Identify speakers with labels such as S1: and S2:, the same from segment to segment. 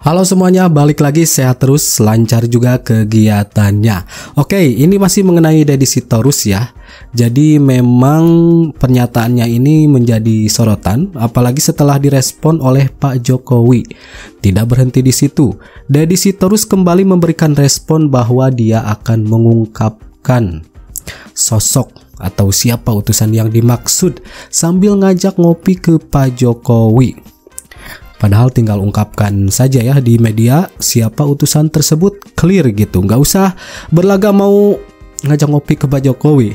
S1: Halo semuanya, balik lagi, sehat terus, lancar juga kegiatannya. Oke, ini masih mengenai Deddy Sitorus ya. Jadi memang pernyataannya ini menjadi sorotan, apalagi setelah direspon oleh Pak Jokowi. Tidak berhenti di situ, Deddy Sitorus kembali memberikan respon bahwa dia akan mengungkapkan sosok atau siapa utusan yang dimaksud sambil ngajak ngopi ke Pak Jokowi. Padahal tinggal ungkapkan saja ya di media siapa utusan tersebut, clear gitu. Nggak usah berlagak mau ngajak ngopi ke Pak Jokowi.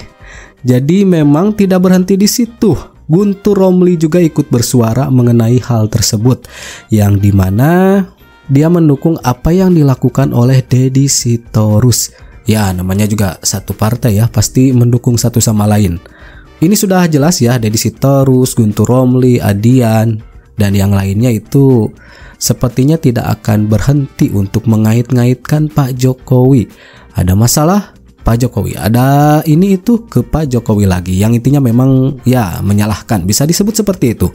S1: Jadi memang tidak berhenti di situ. Guntur Romli juga ikut bersuara mengenai hal tersebut, yang dimana dia mendukung apa yang dilakukan oleh Deddy Sitorus. Ya, namanya juga satu partai ya, pasti mendukung satu sama lain. Ini sudah jelas ya, Deddy Sitorus, Guntur Romli, Adian, dan yang lainnya itu sepertinya tidak akan berhenti untuk mengait-ngaitkan Pak Jokowi. Ada masalah, Pak Jokowi. Ada ini itu ke Pak Jokowi lagi. Yang intinya memang ya menyalahkan. Bisa disebut seperti itu.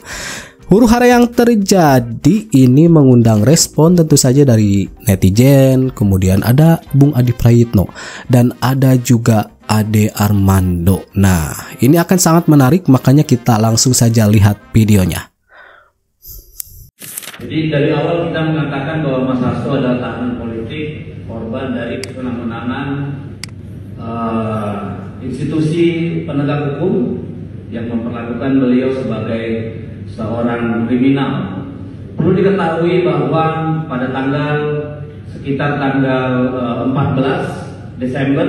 S1: Huru-hara yang terjadi ini mengundang respon tentu saja dari netizen. Kemudian ada Bung Adi Prayitno. Dan ada juga Ade Armando. Nah, ini akan sangat menarik. Makanya kita langsung saja lihat videonya.
S2: Jadi dari awal kita mengatakan bahwa Mas Hasto adalah tahanan politik, korban dari kewenangan institusi penegak hukum yang memperlakukan beliau sebagai seorang kriminal. Perlu diketahui bahwa pada sekitar tanggal 14 Desember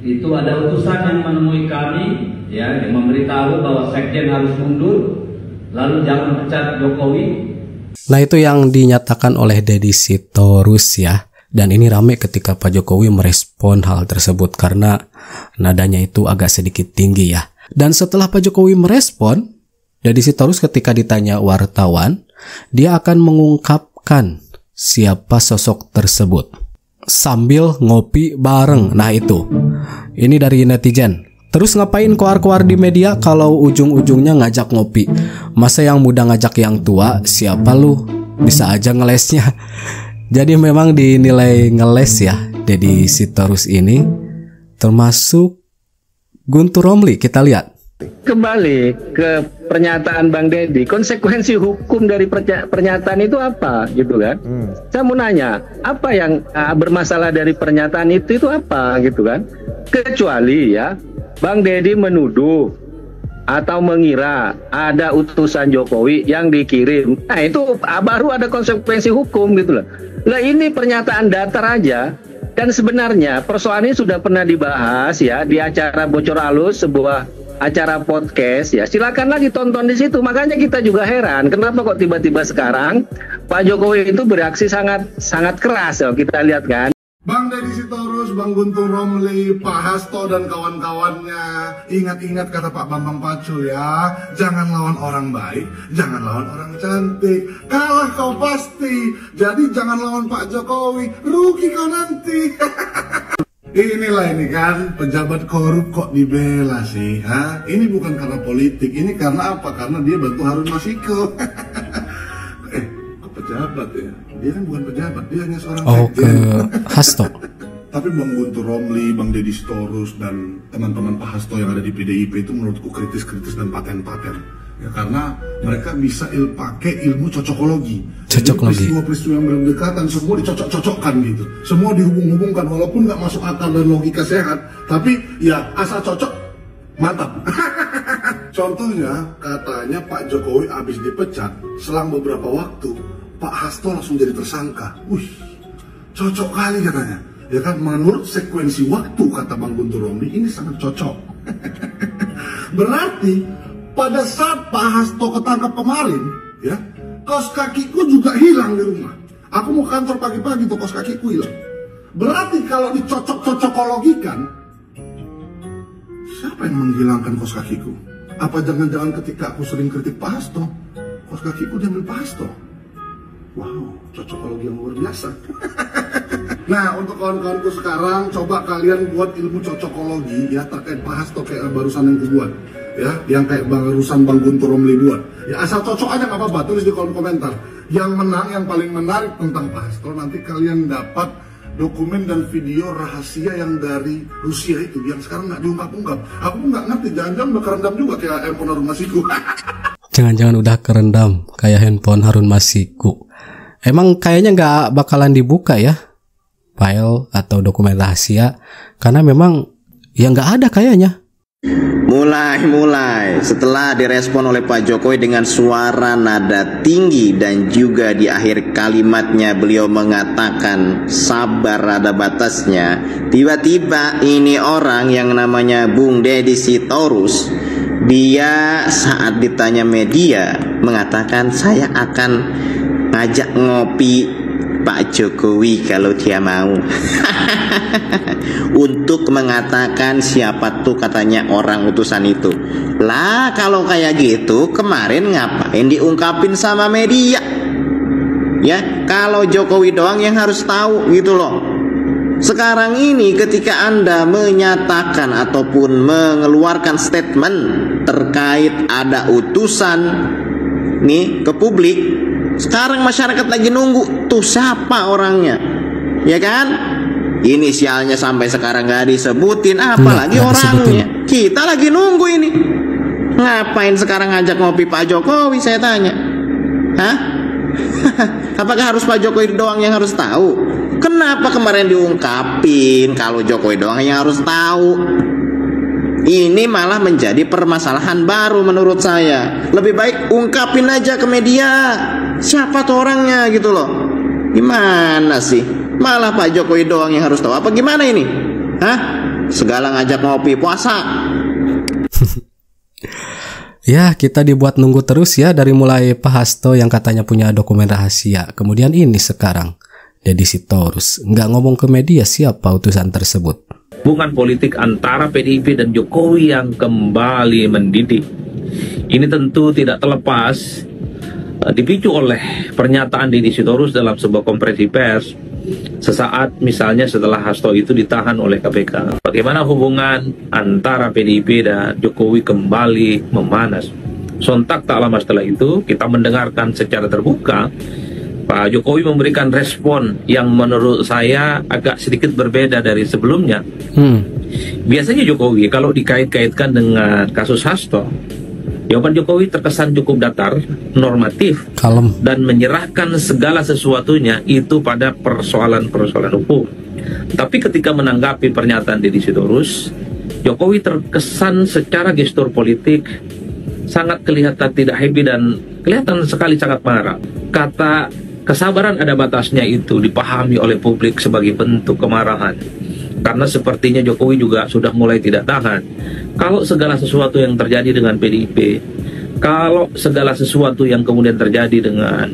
S2: itu ada utusan yang menemui kami, ya, yang memberitahu bahwa Sekjen harus mundur, lalu jangan pecat Jokowi.
S1: Nah, itu yang dinyatakan oleh Deddy Sitorus ya. Dan ini rame ketika Pak Jokowi merespon hal tersebut karena nadanya itu agak sedikit tinggi ya. Dan setelah Pak Jokowi merespon, Deddy Sitorus ketika ditanya wartawan, dia akan mengungkapkan siapa sosok tersebut sambil ngopi bareng. Nah, itu. Ini dari netizen. Terus ngapain koar-koar di media kalau ujung-ujungnya ngajak ngopi? Masa yang muda ngajak yang tua, siapa lu? Bisa aja ngelesnya. Jadi memang dinilai ngeles ya Deddy Sitorus ini. Termasuk Guntur Romli, kita lihat.
S3: Kembali ke pernyataan Bang Deddy, konsekuensi hukum dari pernyataan itu apa gitu kan? Saya mau nanya, apa yang bermasalah dari pernyataan itu apa gitu kan? Kecuali ya Bang Deddy menuduh atau mengira ada utusan Jokowi yang dikirim. Nah, itu baru ada konsekuensi hukum gitu loh. Nah, ini pernyataan datar aja. Dan sebenarnya persoalan ini sudah pernah dibahas ya di acara Bocor Halus, sebuah acara podcast ya. Silakan lagi tonton di situ. Makanya kita juga heran kenapa kok tiba-tiba sekarang Pak Jokowi itu bereaksi sangat keras ya. Kita lihat kan.
S4: Bang Deddy Sitorus, Bang Guntur Romli, Pak Hasto dan kawan-kawannya, ingat-ingat kata Pak Bambang Pacul ya, jangan lawan orang baik, jangan lawan orang cantik, kalah kau pasti, jadi jangan lawan Pak Jokowi, rugi kau nanti. Inilah ini kan, pejabat korup kok dibela sih, ha? Ini bukan karena politik, ini karena apa? Karena dia bantu Harun Masiku. Pejabat ya, dia kan bukan pejabat, dia hanya seorang sekjen.
S1: Ke Hasto.
S4: Tapi Bang Guntur Romli, Bang Deddy Sitorus dan teman-teman Pak Hasto yang ada di PDIP itu menurutku kritis-kritis dan paten-paten ya, karena mereka bisa pakai ilmu cocokologi. Peristiwa-peristiwa yang berdekatan semua dicocok-cocokkan gitu, semua dihubung-hubungkan walaupun nggak masuk akal dan logika sehat, tapi ya asal cocok mantap. Contohnya katanya Pak Jokowi habis dipecat, selang beberapa waktu Pak Hasto langsung jadi tersangka. Wih, cocok kali katanya. Ya kan, menurut sekuensi waktu kata Bang Guntur Romli ini sangat cocok. Berarti pada saat Pak Hasto ketangkap kemarin, ya, kaos kakiku juga hilang di rumah. Aku mau kantor pagi-pagi tuh kaos kakiku hilang. Berarti kalau dicocok-cocokologikan, siapa yang menghilangkan kaos kakiku? Apa jangan-jangan ketika aku sering kritik Pak Hasto, kaos kakiku diambil Pak Hasto? Wow, cocokologi yang luar biasa. Nah, untuk kawan-kawanku sekarang, coba kalian buat ilmu cocokologi ya terkait Pak Hasto kayak barusan yang kubuat, ya, yang kayak barusan Bang Guntur Romli buat. Ya asal cocok aja nggak apa-apa, tulis di kolom komentar. Yang menang, yang paling menarik tentang Pak Hasto, nanti kalian dapat dokumen dan video rahasia yang dari Rusia itu, yang sekarang nggak diungkap-ungkap. Aku nggak ngerti, jangan-jangan udah kerendam juga kayak handphone Harun Masiku.
S1: Jangan-jangan udah kerendam kayak handphone Harun Masiku. Emang kayaknya nggak bakalan dibuka ya file atau dokumen rahasia, karena memang ya nggak ada kayaknya.
S5: Mulai setelah direspon oleh Pak Jokowi dengan suara nada tinggi dan juga di akhir kalimatnya beliau mengatakan sabar ada batasnya. Tiba-tiba ini orang yang namanya Bung Deddy Sitorus, dia saat ditanya media mengatakan saya akan ngajak ngopi Pak Jokowi kalau dia mau. Untuk mengatakan siapa tuh katanya orang utusan itu. Lah kalau kayak gitu kemarin ngapain diungkapin sama media? Ya kalau Jokowi doang yang harus tahu gitu loh. Sekarang ini ketika Anda menyatakan ataupun mengeluarkan statement terkait ada utusan nih ke publik, sekarang masyarakat lagi nunggu tuh siapa orangnya, ya kan? Inisialnya sampai sekarang gak disebutin, apalagi orangnya. Kita lagi nunggu ini. Ngapain sekarang ngajak ngopi Pak Jokowi, saya tanya? Hah? Apakah harus Pak Jokowi doang yang harus tahu? Kenapa kemarin diungkapin kalau Jokowi doang yang harus tahu? Ini malah menjadi permasalahan baru menurut saya. Lebih baik ungkapin aja ke media siapa tuh orangnya gitu loh. Gimana sih? Malah Pak Jokowi doang yang harus tahu. Apa gimana ini? Hah? Segala ngajak ngopi puasa.
S1: Ya, kita dibuat nunggu terus ya, dari mulai Pak Hasto yang katanya punya dokumen rahasia. Kemudian ini sekarang Deddy Sitorus nggak ngomong ke media siapa utusan tersebut.
S2: Hubungan politik antara PDIP dan Jokowi yang kembali mendidih. Ini tentu tidak terlepas dipicu oleh pernyataan Deddy Sitorus dalam sebuah konferensi pers sesaat misalnya setelah Hasto itu ditahan oleh KPK. Bagaimana hubungan antara PDIP dan Jokowi kembali memanas. Sontak tak lama setelah itu kita mendengarkan secara terbuka Pak Jokowi memberikan respon yang menurut saya agak sedikit berbeda dari sebelumnya. Biasanya Jokowi kalau dikait-kaitkan dengan kasus Hasto, jawaban Jokowi terkesan cukup datar, normatif, kalem, dan menyerahkan segala sesuatunya itu pada persoalan-persoalan hukum. Tapi ketika menanggapi pernyataan Deddy Sitorus, Jokowi terkesan secara gestur politik sangat kelihatan tidak happy dan kelihatan sekali sangat marah. Kata kesabaran ada batasnya itu dipahami oleh publik sebagai bentuk kemarahan. Karena sepertinya Jokowi juga sudah mulai tidak tahan. Kalau segala sesuatu yang terjadi dengan PDIP, kalau segala sesuatu yang kemudian terjadi dengan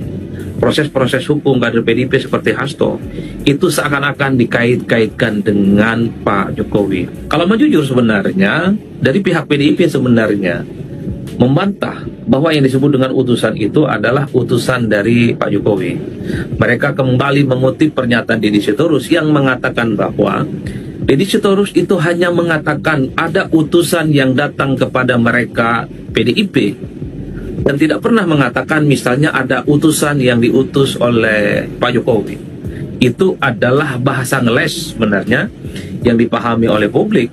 S2: proses-proses hukum kader PDIP seperti Hasto, itu seakan-akan dikait-kaitkan dengan Pak Jokowi. Kalau mau jujur sebenarnya, dari pihak PDIP sebenarnya membantah bahwa yang disebut dengan utusan itu adalah utusan dari Pak Jokowi. Mereka kembali mengutip pernyataan Deddy Sitorus yang mengatakan bahwa Deddy Sitorus itu hanya mengatakan ada utusan yang datang kepada mereka PDIP dan tidak pernah mengatakan misalnya ada utusan yang diutus oleh Pak Jokowi. Itu adalah bahasa ngeles sebenarnya yang dipahami oleh publik.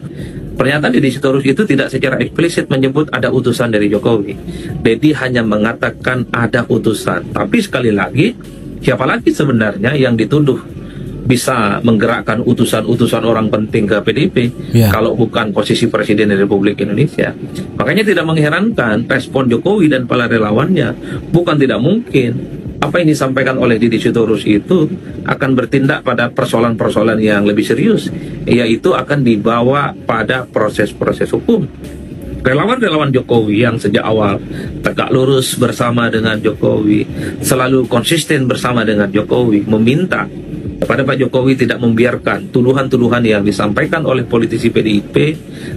S2: Pernyataan Deddy Sitorus itu tidak secara eksplisit menyebut ada utusan dari Jokowi. Deddy hanya mengatakan ada utusan. Tapi sekali lagi, siapa lagi sebenarnya yang dituduh bisa menggerakkan utusan-utusan orang penting ke PDIP kalau bukan posisi Presiden Republik Indonesia? Makanya tidak mengherankan respon Jokowi dan para relawannya. Bukan tidak mungkin apa yang disampaikan oleh Deddy Sitorus itu akan bertindak pada persoalan-persoalan yang lebih serius, yaitu akan dibawa pada proses-proses hukum. Relawan-relawan Jokowi yang sejak awal tegak lurus bersama dengan Jokowi, selalu konsisten bersama dengan Jokowi, meminta kepada Pak Jokowi tidak membiarkan tuduhan-tuduhan yang disampaikan oleh politisi PDIP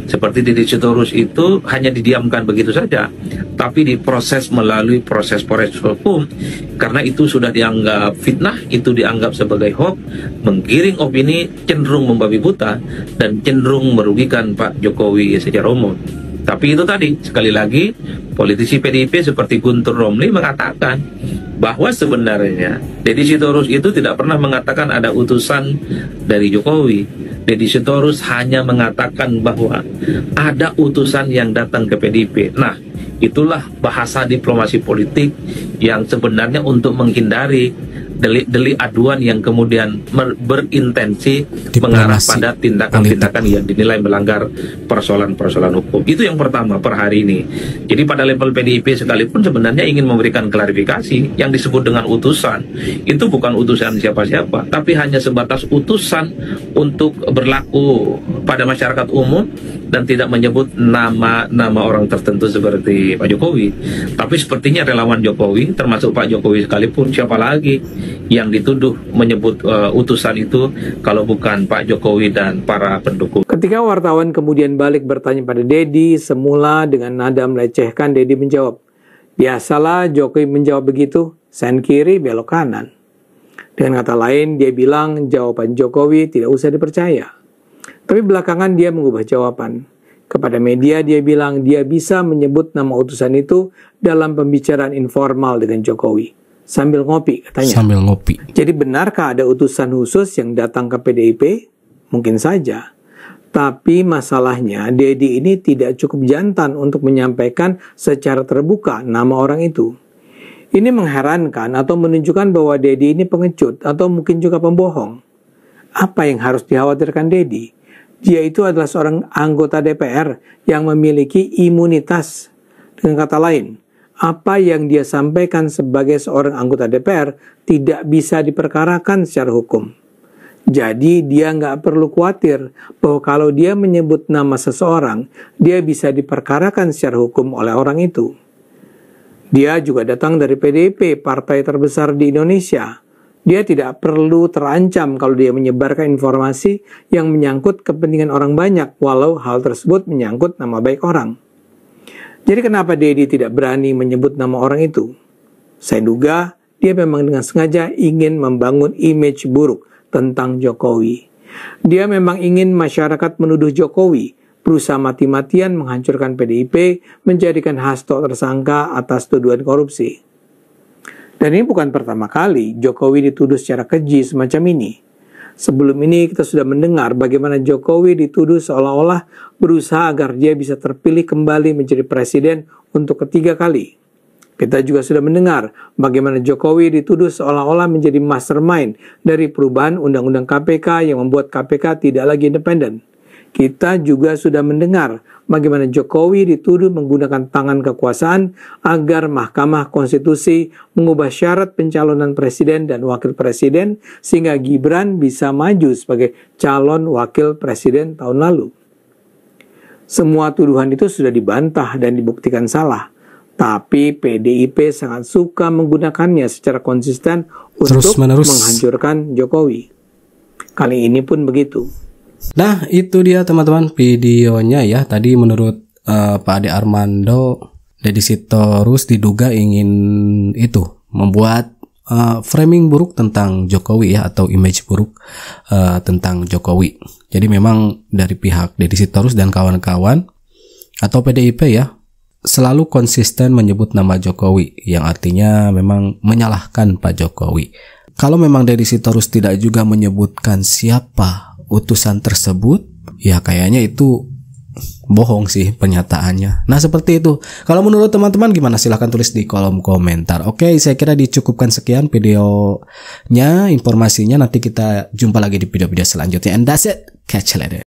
S2: seperti Deddy Sitorus itu hanya didiamkan begitu saja, tapi diproses melalui proses-proses hukum, karena itu sudah dianggap fitnah, itu dianggap sebagai hoax, menggiring opini, cenderung membabi buta, dan cenderung merugikan Pak Jokowi secara umum. Tapi itu tadi, sekali lagi, politisi PDIP seperti Guntur Romli mengatakan
S6: bahwa sebenarnya Deddy Sitorus itu tidak pernah mengatakan ada utusan dari Jokowi. Deddy Sitorus hanya mengatakan bahwa ada utusan yang datang ke PDIP. Nah, itulah bahasa diplomasi politik yang sebenarnya untuk menghindari delik-delik aduan yang kemudian berintensi mengarah pada tindakan-tindakan yang dinilai melanggar persoalan-persoalan hukum. Itu yang pertama per hari ini. Jadi pada level PDIP sekalipun sebenarnya ingin memberikan klarifikasi yang disebut dengan utusan. Itu bukan utusan siapa-siapa, tapi hanya sebatas utusan untuk berlaku pada masyarakat umum dan tidak menyebut nama orang tertentu seperti Pak Jokowi. Tapi sepertinya relawan Jokowi, termasuk Pak Jokowi sekalipun, siapa lagi yang dituduh menyebut utusan itu kalau bukan Pak Jokowi dan para pendukung.
S7: Ketika wartawan kemudian balik bertanya pada Deddy, semula dengan nada melecehkan, Deddy menjawab, "Biasalah Jokowi menjawab begitu, sen kiri belok kanan." Dengan kata lain, dia bilang jawaban Jokowi tidak usah dipercaya. Tapi belakangan dia mengubah jawaban. Kepada media dia bilang dia bisa menyebut nama utusan itu dalam pembicaraan informal dengan Jokowi. Sambil ngopi katanya.
S1: Sambil ngopi.
S7: Jadi benarkah ada utusan khusus yang datang ke PDIP? Mungkin saja. Tapi masalahnya Deddy ini tidak cukup jantan untuk menyampaikan secara terbuka nama orang itu. Ini mengherankan atau menunjukkan bahwa Deddy ini pengecut atau mungkin juga pembohong. Apa yang harus dikhawatirkan Deddy? Dia itu adalah seorang anggota DPR yang memiliki imunitas. Dengan kata lain, apa yang dia sampaikan sebagai seorang anggota DPR tidak bisa diperkarakan secara hukum. Jadi dia nggak perlu khawatir bahwa kalau dia menyebut nama seseorang, dia bisa diperkarakan secara hukum oleh orang itu. Dia juga datang dari PDIP, partai terbesar di Indonesia. Dia tidak perlu terancam kalau dia menyebarkan informasi yang menyangkut kepentingan orang banyak, walau hal tersebut menyangkut nama baik orang. Jadi kenapa Deddy tidak berani menyebut nama orang itu? Saya duga dia memang dengan sengaja ingin membangun image buruk tentang Jokowi. Dia memang ingin masyarakat menuduh Jokowi berusaha mati-matian menghancurkan PDIP, menjadikan Hasto tersangka atas tuduhan korupsi. Dan ini bukan pertama kali Jokowi dituduh secara keji semacam ini. Sebelum ini kita sudah mendengar bagaimana Jokowi dituduh seolah-olah berusaha agar dia bisa terpilih kembali menjadi presiden untuk ketiga kali. Kita juga sudah mendengar bagaimana Jokowi dituduh seolah-olah menjadi mastermind dari perubahan undang-undang KPK yang membuat KPK tidak lagi independen. Kita juga sudah mendengar bagaimana Jokowi dituduh menggunakan tangan kekuasaan agar Mahkamah Konstitusi mengubah syarat pencalonan presiden dan wakil presiden sehingga Gibran bisa maju sebagai calon wakil presiden tahun lalu. Semua tuduhan itu sudah dibantah dan dibuktikan salah. Tapi PDIP sangat suka menggunakannya secara konsisten untuk menghancurkan Jokowi. Kali ini pun begitu.
S1: Nah, itu dia teman-teman videonya ya. Tadi menurut Pak Ade Armando, Deddy Sitorus diduga ingin itu membuat framing buruk tentang Jokowi ya, atau image buruk tentang Jokowi. Jadi memang dari pihak Deddy Sitorus dan kawan-kawan atau PDIP ya selalu konsisten menyebut nama Jokowi, yang artinya memang menyalahkan Pak Jokowi. Kalau memang Deddy Sitorus tidak juga menyebutkan siapa utusan tersebut, ya kayaknya itu bohong sih pernyataannya. Nah seperti itu. Kalau menurut teman-teman gimana? Silahkan tulis di kolom komentar. Oke, saya kira dicukupkan sekian videonya, informasinya. Nanti kita jumpa lagi di video-video selanjutnya. And that's it. Catch you later.